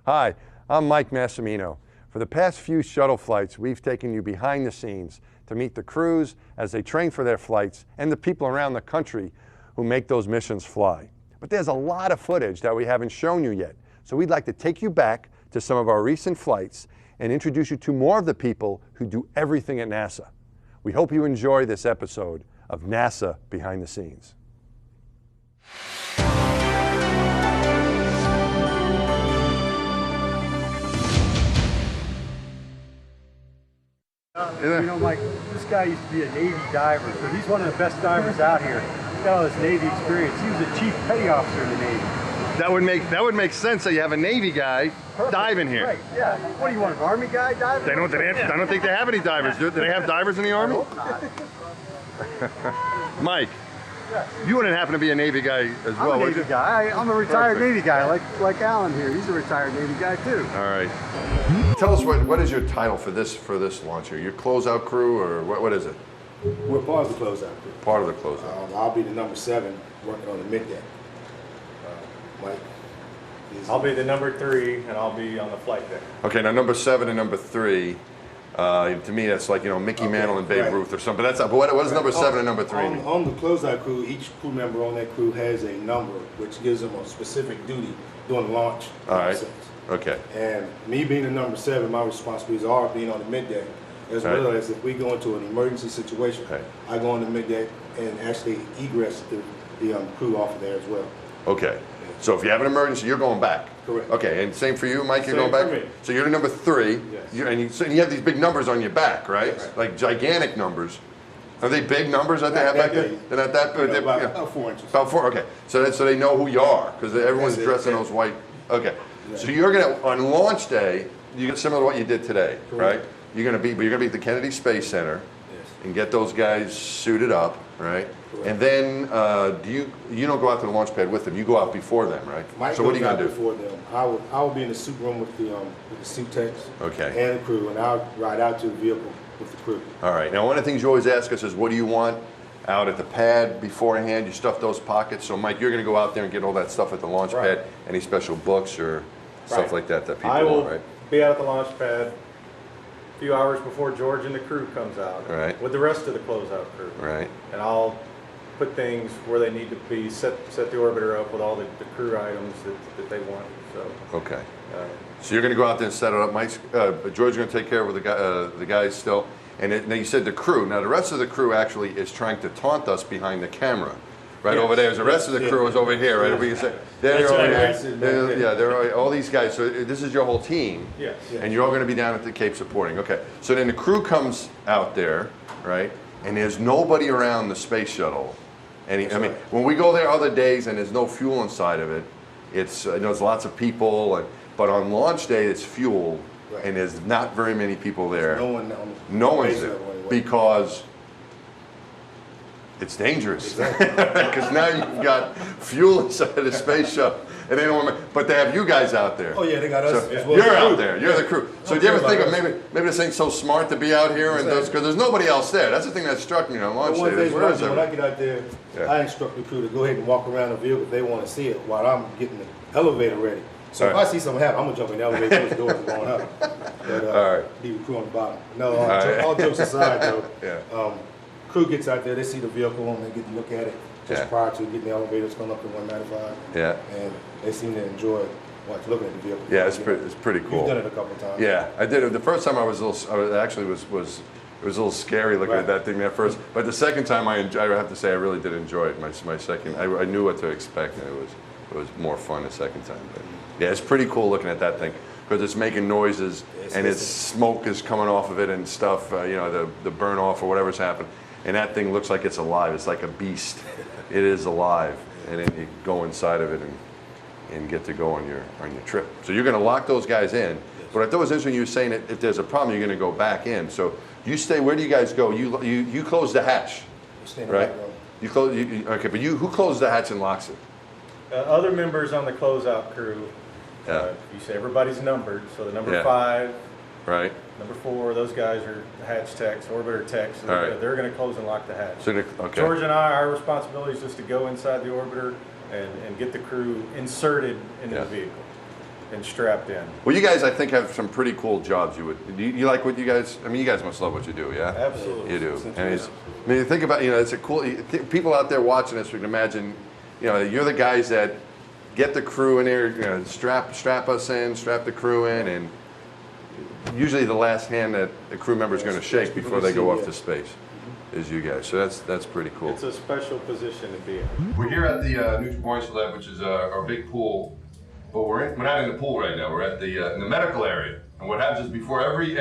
Hi, I'm Mike Massimino. For the past few shuttle flights, we've taken you behind the scenes to meet the crews as they train for their flights and the people around the country who make those missions fly. But there's a lot of footage that we haven't shown you yet, so we'd like to take you back to some of our recent flights and introduce you to more of the people who do everything at NASA. We hope you enjoy this episode of NASA Behind the Scenes. You know, Mike, this guy used to be a Navy diver, so he's one of the best divers out here. He's got all this Navy experience. He was a chief petty officer in the Navy. That would make sense that you have a Navy guy diving here. Right, yeah. What do you want, an Army guy diving? I don't think they have any divers. Do they have divers in the Army? I hope not. Mike, Yes. you wouldn't happen to be a Navy guy as well, I'm a would Navy you? guy. I'm a retired Perfect. Navy guy, like Alan here. He's a retired Navy guy too. All right. Tell us what is your title for this launch here? Your closeout crew, or what is it? We're part of the closeout crew. Part of the closeout. I'll be the number 7 working on the midday. Mike? I'll be the number 3, and I'll be on the flight deck. Okay, now number 7 and number 3. To me, that's like, Mickey Mantle and Babe right. Ruth or something. But what does number 7 and number 3 mean? On the closeout crew, each crew member on that crew has a number which gives them a specific duty during the launch. All right. Okay. And me being the number 7, my responsibilities are being on the midday, as Right. well as if we go into an emergency situation, Right. I go on the midday and actually egress the crew off of there as well. Okay. So if you have an emergency, you're going back. Correct. Okay, and same for you, Mike. You're Same going back. for me. So you're the number 3. Yes. And you have these big numbers on your back, right? Yes. Like gigantic numbers. Are they big numbers that they Not have that back there? big. They're not that big. About 4 inches. About 4. Okay. So they know who you are because everyone's That's it, dressed in yeah. those white. Okay. Yeah. So you're gonna on launch day. You get similar to what you did today, Correct. right? You're gonna be at the Kennedy Space Center Yes. and get those guys suited up, right? Correct. And then you don't go out to the launch pad with them. You go out before them, right? Mike So what are you goes gonna out do? before them. I will be in the suit room with the suit techs Okay. and the crew, and I'll ride out to the vehicle with the crew. All right. Now, one of the things you always ask us is, what do you want out at the pad beforehand? You stuff those pockets. So, Mike, you're going to go out there and get all that stuff at the launch Right. pad. Any special books or stuff Right. like that people I will want, right? be out at the launch pad a few hours before George and the crew comes out. Right. With the rest of the closeout crew. Right. And I'll put things where they need to be, set the orbiter up with all the crew items that they want. So, Okay. So you're going to go out there and set it up. Mike's George's going to take care of the guys still. And now you said the crew. Now the rest of the crew actually is trying to taunt us behind the camera. Right Yes. over there. The rest of the crew is over here, right? Over here. They're That's over right, here. right. They're all these guys. So this is your whole team. yes. And you're all going to be down at the Cape supporting. Okay. So then the crew comes out there, right? And there's nobody around the space shuttle. I mean, right. when we go there other days and there's no fuel inside of it, it's there's lots of people. But on launch day, it's fuel, Right. and there's not very many people there. No one on the No one's base there level anyway. because it's dangerous. Because now you've got fuel inside the space shuttle, and they don't want. But they have you guys out there. Oh yeah, they got us. So as well you're as the out crew. there. You're the crew. So Don't do you ever care think of about maybe this thing's so smart to be out here and because there's nobody else there? That's the thing that struck me on launch One day. thing is where is when I everyone? get out there, Yeah. I instruct the crew to go ahead and walk around the vehicle if they want to see it while I'm getting the elevator ready. So if All right. I see something happen, I'm gonna jump in the elevator, close the doors, and going up. But, All right. leave the crew on the bottom. No, right. all jokes aside though, Yeah. crew gets out there, they see the vehicle and they get to look at it just Yeah. prior to getting the elevators going up to 195. Yeah. And they seem to enjoy looking at the vehicle. Yeah, it's pretty cool. You've done it a couple of times. Yeah, I did it. The first time I was a little scary looking at Right. that thing at first. But the second time I have to say I really did enjoy it. My second, I knew what to expect, and it was more fun the second time. But yeah, it's pretty cool looking at that thing because it's making noises and its smoke is coming off of it and stuff. The burn off or whatever's happened, and that thing looks like it's alive. It's like a beast. It is alive, and then you go inside of it and get to go on your trip. So you're going to lock those guys in. But I thought it was interesting you were saying that if there's a problem, you're going to go back in. So you stay. Where do you guys go? You close the hatch, Stay in the right? back row. You close. Okay, but who closes the hatch and locks it? Other members on the closeout crew, Yeah. you say everybody's numbered, so the number Yeah. 5, Right. number 4, those guys are hatch techs, orbiter techs, so All right. they're going to close and lock the hatch. So okay. George and I, our responsibility is just to go inside the orbiter and get the crew inserted into Yeah. the vehicle. and strapped in. Well, you guys, I think, have some pretty cool jobs. You like what you guys? I mean, you guys must love what you do, yeah? Absolutely. You do. And I mean, think about, it's a cool. People out there watching this, we can imagine, you're the guys that get the crew in there, strap us in, strap the crew in, and usually the last hand that the crew member is going to shake before they go off to space is you guys. So that's pretty cool. It's a special position to be in. We're here at the New Buoyancy Lab, which is our big pool. But we're not in the pool right now. We're at the in the medical area. And what happens is before every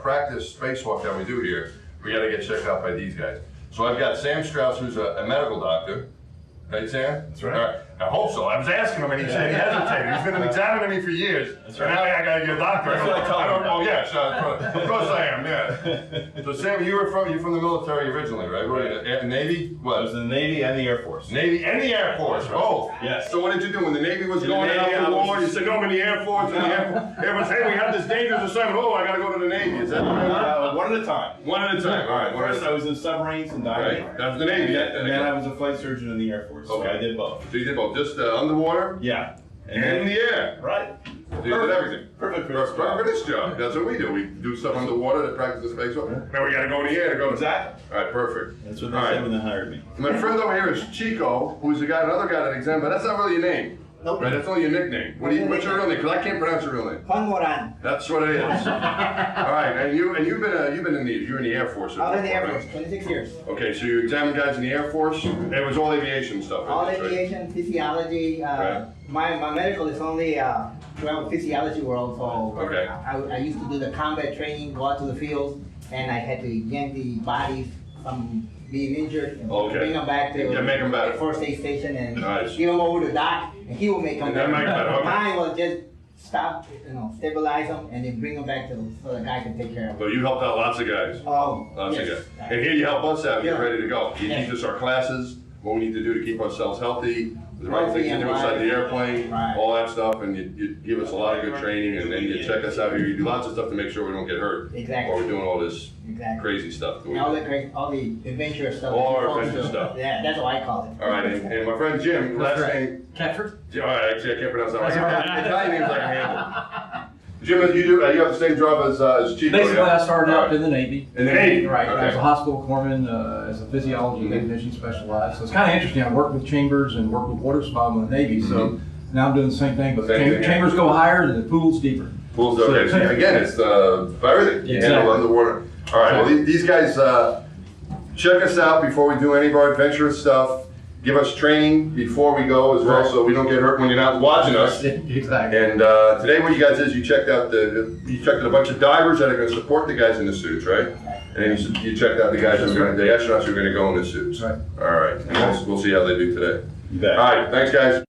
practice spacewalk that we do here, we got to get checked out by these guys. So I've got Sam Strauss, who's a medical doctor. Right, Sam? That's right. All right. I hope so. I was asking him, and he said he hesitated. He's been examining me for years. That's right. And now I got to get a doctor. That's what I told him. Oh, yes. Of course I am, yeah. So, Sam, you're from the military originally, right? Were you in the Navy? What? I was in the Navy and the Air Force. Navy and the Air Force, both. Yes. So what did you do when the Navy was In the going Navy, out I to was- war? You said, no, I'm in the Air Force. And the Air Force, hey, we have this dangerous assignment. Oh, I got to go to the Navy. Is that right? One at a time. One at a time. All right. First, I was in submarines and diving. Right. That was the Navy. And then I was a flight surgeon in the Air Force. So Okay. I did both. So you did both, just underwater Yeah. and in the air. Right. So you did everything. Perfect for Perfect for this job. That's what we do. We do stuff underwater to practice the spacewalk. Now we got to go in the air to go to. Exactly. All right, perfect. That's what they All said right. when they hired me. My friend over here is Chico, who's another guy that examined, but that's not really your name. Nope. Right, that's only your nickname. What's your real name? Because I can't pronounce your real name. Juan Moran. That's what it is. All right, and you've been in the Air Force. I was in the Air right? Force, 26 years. Okay, so you examined guys in the Air Force. It was all aviation stuff. All right? aviation, physiology. Right. My medical is only 12 physiology world, so Okay. I used to do the combat training, go out to the field, and I had to yank the bodies from being injured and Okay. bring them back to Yeah, make 'em better. the first aid station and Nice. give them over to Doc, and he will make them And then better. make 'em better, okay. Mine was just stop, stabilize them, and then bring them back to so the guy can take care of them. So you helped out lots of guys. Oh, Lots yes. of guys. And here you help us out, get Yeah. ready to go. You Yeah. teach us our classes, what we need to do to keep ourselves healthy, the right Healthy things to and do inside the wise. airplane, Right. all that stuff, and you give us a lot of good training, and then you check us out here. You do lots of stuff to make sure we don't get hurt. Exactly. While we're doing all this Exactly. crazy stuff. that we And all do. all the adventurous stuff. All that you our folks adventure do. stuff. Yeah, that's what I call it. All right, and my friend Jim, last name, Catford? all right, actually I can't pronounce that. Italian names I can handle. Jim, you have the same job as Chico, Basically, yeah? I started All out right. in the Navy. In the Navy? Right. I was Okay. a hospital corpsman as a physiology technician specialized. So it's kind of interesting. I worked with chambers and worked with water supply in the Navy. So now I'm doing the same thing, but Same thing, yeah. chambers go higher and the pool's deeper. Pools, okay, so again, it's for everything. You handle Exactly. underwater. All right, well, these guys, check us out before we do any of our adventurous stuff. Give us training before we go as well, so we don't get hurt when you're not watching us. Exactly. And today what you guys is, you checked out a bunch of divers that are gonna support the guys in the suits, right? And then you checked out the guys, the astronauts who are gonna go in the suits. Right. All right, and we'll see how they do today. You bet. All right, thanks guys.